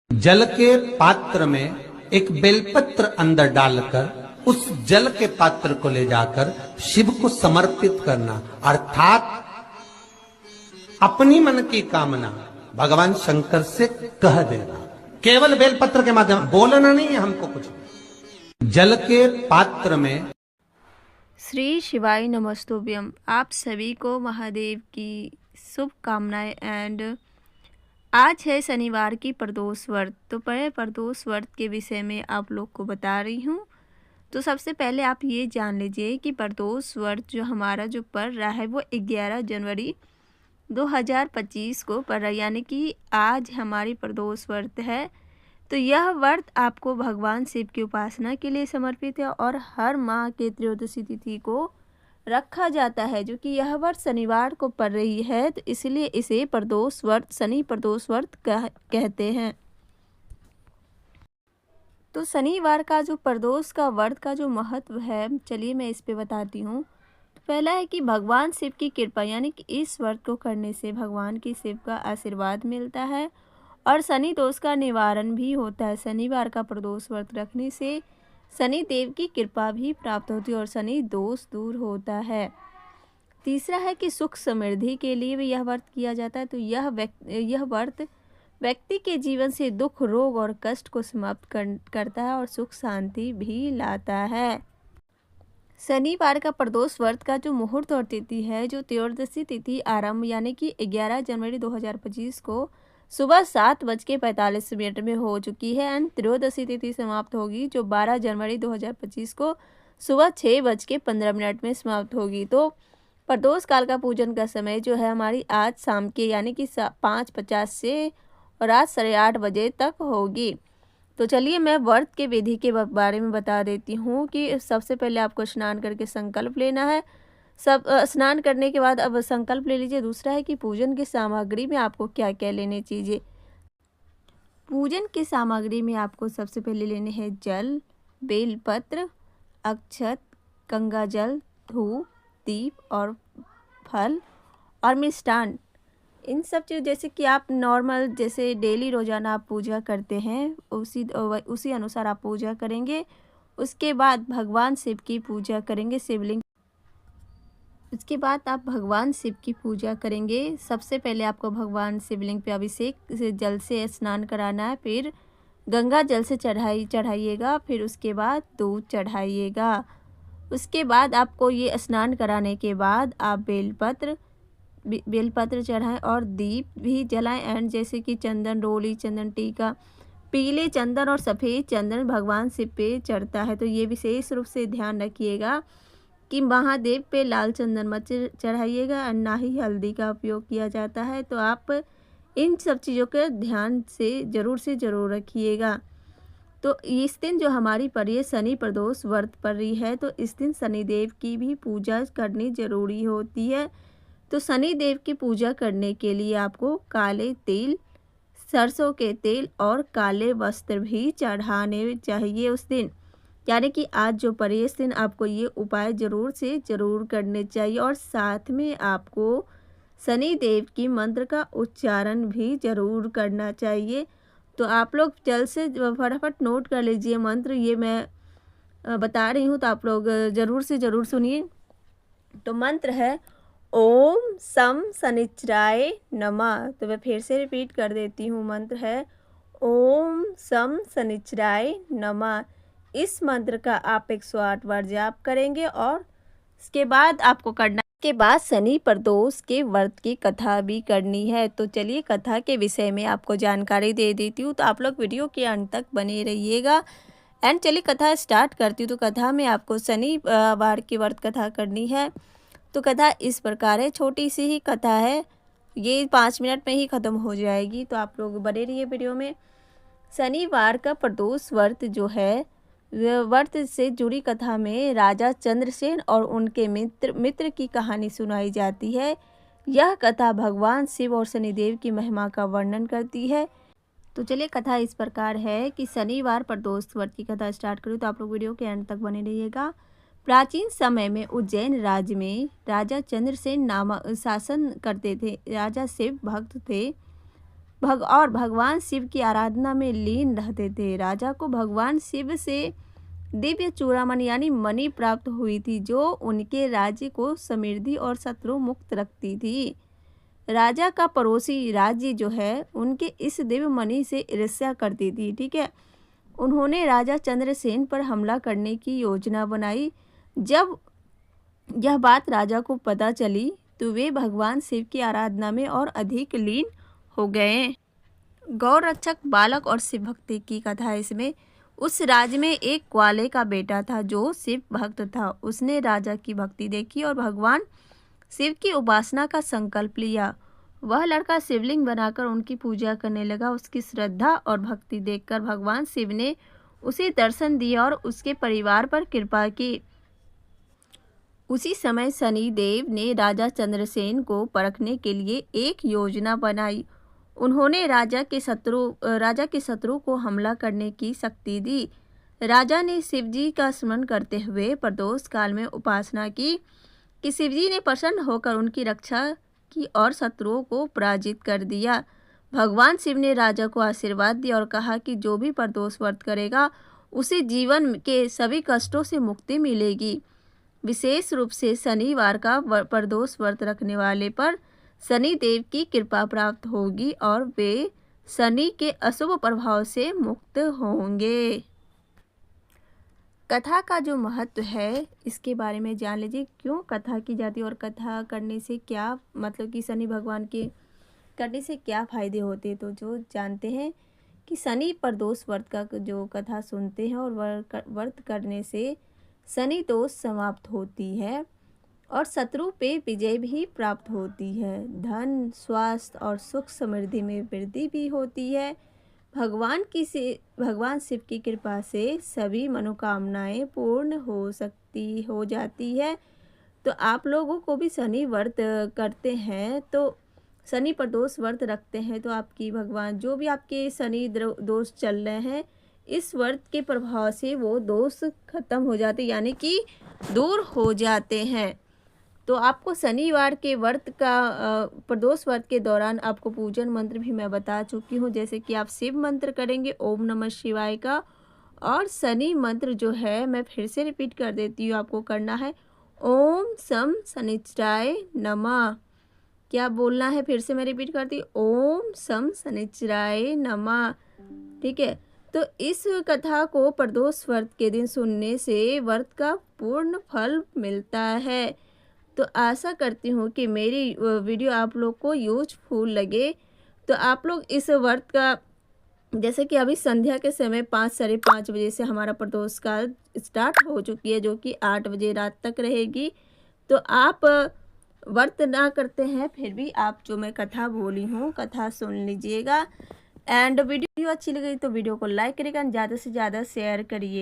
जल के पात्र में एक बेलपत्र अंदर डालकर उस जल के पात्र को ले जाकर शिव को समर्पित करना, अर्थात अपनी मन की कामना भगवान शंकर से कह देना। केवल बेलपत्र के माध्यम, बोलना नहीं है हमको कुछ। जल के पात्र में श्री शिवाय नमस्तुभ्यम। आप सभी को महादेव की शुभकामनाएं। एंड आज है शनिवार की प्रदोष व्रत। तो पहले प्रदोष व्रत के विषय में आप लोग को बता रही हूँ। तो सबसे पहले आप ये जान लीजिए कि प्रदोष व्रत जो हमारा जो पड़ रहा है वो 11 जनवरी 2025 को पड़ रहा है, यानी कि आज हमारी प्रदोष व्रत है। तो यह व्रत आपको भगवान शिव की उपासना के लिए समर्पित है और हर माह के त्रयोदशी तिथि को रखा जाता है, जो कि यह व्रत शनिवार को पड़ रही है, तो इसलिए इसे प्रदोष व्रत, शनि प्रदोष व्रत कहते हैं। तो शनिवार का जो प्रदोष का व्रत का जो महत्व है, चलिए मैं इस पे बताती हूँ। तो पहला है कि भगवान शिव की कृपा, यानी कि इस व्रत को करने से भगवान की शिव का आशीर्वाद मिलता है और शनि दोष का निवारण भी होता है। शनिवार का प्रदोष व्रत रखने से शनि देव की कृपा भी प्राप्त होती है और शनि दोष दूर होता है। तीसरा है कि सुख समृद्धि के लिए भी यह व्रत किया जाता है। तो यह व्रत व्यक्ति के जीवन से दुख, रोग और कष्ट को समाप्त करता है और सुख शांति भी लाता है। शनिवार का प्रदोष व्रत का जो मुहूर्त और तिथि है, जो त्रयोदशी तिथि आरंभ यानी कि 11 जनवरी 2025 को सुबह 7:45 में हो चुकी है एंड त्रयोदशी तिथि समाप्त होगी जो 12 जनवरी 2025 को सुबह 6:15 में समाप्त होगी। तो प्रदोष काल का पूजन का समय जो है हमारी आज शाम के यानी कि 5:50 से और रात 8:30 बजे तक होगी। तो चलिए मैं व्रत के विधि के बारे में बता देती हूँ कि सबसे पहले आपको स्नान करके संकल्प लेना है। सब स्नान करने के बाद अब संकल्प ले लीजिए। दूसरा है कि पूजन की सामग्री में आपको क्या क्या लेने चाहिए। पूजन की सामग्री में आपको सबसे पहले लेने हैं जल, बेलपत्र, अक्षत, गंगा जल, धूप, दीप और फल और मिष्टान। इन सब चीज़ जैसे कि आप नॉर्मल जैसे डेली रोजाना आप पूजा करते हैं उसी अनुसार आप पूजा करेंगे। उसके बाद भगवान शिव की पूजा करेंगे, शिवलिंग। उसके बाद आप भगवान शिव की पूजा करेंगे। सबसे पहले आपको भगवान शिवलिंग पे अभिषेक से जल से स्नान कराना है, फिर गंगा जल से चढ़ाइएगा, फिर उसके बाद दूध चढ़ाइएगा। उसके बाद आपको ये स्नान कराने के बाद आप बेलपत्र चढ़ाएं और दीप भी जलाएं एंड जैसे कि चंदन रोली, चंदन टीका, पीले चंदन और सफ़ेद चंदन भगवान शिव पे चढ़ता है। तो ये विशेष रूप से ध्यान रखिएगा कि महादेव पे लाल चंदन मत चढ़ाइएगा और ना ही हल्दी का उपयोग किया जाता है। तो आप इन सब चीज़ों का ध्यान से ज़रूर रखिएगा। तो इस दिन जो हमारी पर शनि प्रदोष व्रत पड़ रही है, तो इस दिन शनिदेव की भी पूजा करनी ज़रूरी होती है। तो शनिदेव की पूजा करने के लिए आपको काले तिल, सरसों के तेल और काले वस्त्र भी चढ़ाने चाहिए उस दिन, यानी कि आज जो पड़े इस दिन आपको ये उपाय ज़रूर करने चाहिए। और साथ में आपको शनि देव की मंत्र का उच्चारण भी ज़रूर करना चाहिए। तो आप लोग जल्द से फटाफट नोट कर लीजिए मंत्र, ये मैं बता रही हूँ तो आप लोग ज़रूर सुनिए। तो मंत्र है ओम सम शनिचराय नमः। तो मैं फिर से रिपीट कर देती हूँ। मंत्र है ओम सम शनिचराय नमः। इस मंत्र का आप 108 बार जाप करेंगे और इसके बाद आपको करना के बाद शनि प्रदोष के व्रत की कथा भी करनी है। तो चलिए कथा के विषय में आपको जानकारी दे देती हूँ, तो आप लोग वीडियो के अंत तक बने रहिएगा। एंड चलिए कथा स्टार्ट करती हूँ। तो कथा में आपको शनिवार की व्रत कथा करनी है। तो कथा इस प्रकार है, छोटी सी ही कथा है, ये 5 मिनट में ही ख़त्म हो जाएगी। तो आप लोग बने रहिए वीडियो में। शनिवार का प्रदोष व्रत जो है, व्रत से जुड़ी कथा में राजा चंद्रसेन और उनके मित्र की कहानी सुनाई जाती है। यह कथा भगवान शिव और शनिदेव की महिमा का वर्णन करती है। तो चलिए कथा इस प्रकार है कि शनिवार प्रदोष व्रत की कथा स्टार्ट करूँ, तो आप लोग वीडियो के अंत तक बने रहिएगा। प्राचीन समय में उज्जैन राज्य में राजा चंद्रसेन नामक शासन करते थे। राजा शिव भक्त थे। और भगवान शिव की आराधना में लीन रहते थे। राजा को भगवान शिव से दिव्य चूड़ामणि यानी मणि प्राप्त हुई थी, जो उनके राज्य को समृद्धि और शत्रु मुक्त रखती थी। राजा का पड़ोसी राज्य जो है उनके इस दिव्य मणि से ईर्ष्या करती थी। ठीक है, उन्होंने राजा चंद्रसेन पर हमला करने की योजना बनाई। जब यह बात राजा को पता चली तो वे भगवान शिव की आराधना में और अधिक लीन हो गए। गौ रक्षक बालक और शिव भक्ति की कथा है इसमें। उस राज्य में एक ग्वाले का बेटा था जो शिव भक्त था। उसने राजा की भक्ति देखी और भगवान शिव की उपासना का संकल्प लिया। वह लड़का शिवलिंग बनाकर उनकी पूजा करने लगा। उसकी श्रद्धा और भक्ति देखकर भगवान शिव ने उसे दर्शन दिया और उसके परिवार पर कृपा की। उसी समय शनि देव ने राजा चंद्रसेन को परखने के लिए एक योजना बनाई। उन्होंने राजा के शत्रु को हमला करने की शक्ति दी। राजा ने शिवजी का स्मरण करते हुए प्रदोष काल में उपासना की कि शिवजी ने प्रसन्न होकर उनकी रक्षा की और शत्रुओं को पराजित कर दिया। भगवान शिव ने राजा को आशीर्वाद दिया और कहा कि जो भी प्रदोष व्रत करेगा उसे जीवन के सभी कष्टों से मुक्ति मिलेगी। विशेष रूप से शनिवार का प्रदोष व्रत रखने वाले पर शनि देव की कृपा प्राप्त होगी और वे शनि के अशुभ प्रभाव से मुक्त होंगे। कथा का जो महत्व है इसके बारे में जान लीजिए, क्यों कथा की जाती है और कथा करने से क्या मतलब कि शनि भगवान के करने से क्या फायदे होते हैं। तो जो जानते हैं कि शनि प्रदोष व्रत का जो कथा सुनते हैं और व्रत करने से शनि दोष समाप्त होती है और शत्रु पे विजय भी प्राप्त होती है। धन, स्वास्थ्य और सुख समृद्धि में वृद्धि भी होती है। भगवान शिव की कृपा से सभी मनोकामनाएं पूर्ण हो जाती है। तो आप लोगों को भी शनि व्रत करते हैं तो शनि प्रदोष व्रत रखते हैं तो आपकी भगवान जो भी आपके शनि दोष चल रहे हैं इस व्रत के प्रभाव से वो दोष खत्म हो जाते यानी कि दूर हो जाते हैं। तो आपको शनिवार के व्रत का प्रदोष व्रत के दौरान आपको पूजन मंत्र भी मैं बता चुकी हूँ, जैसे कि आप शिव मंत्र करेंगे ओम नमः शिवाय का, और शनि मंत्र जो है मैं फिर से रिपीट कर देती हूँ, आपको करना है ओम सम शनिश्चराय नमः। क्या बोलना है फिर से मैं रिपीट करती हूँ, ओम सम शनिश्चराय नमः। ठीक है, तो इस कथा को प्रदोष व्रत के दिन सुनने से व्रत का पूर्ण फल मिलता है। तो आशा करती हूँ कि मेरी वीडियो आप लोग को यूजफुल लगे। तो आप लोग इस व्रत का जैसे कि अभी संध्या के समय 5 साढ़े 5 बजे से हमारा प्रदोष काल स्टार्ट हो चुकी है जो कि 8 बजे रात तक रहेगी। तो आप व्रत ना करते हैं फिर भी आप जो मैं कथा बोली हूँ कथा सुन लीजिएगा। एंड वीडियो अच्छी लगी तो वीडियो को लाइक करिएगा, ज़्यादा से ज़्यादा शेयर करिए।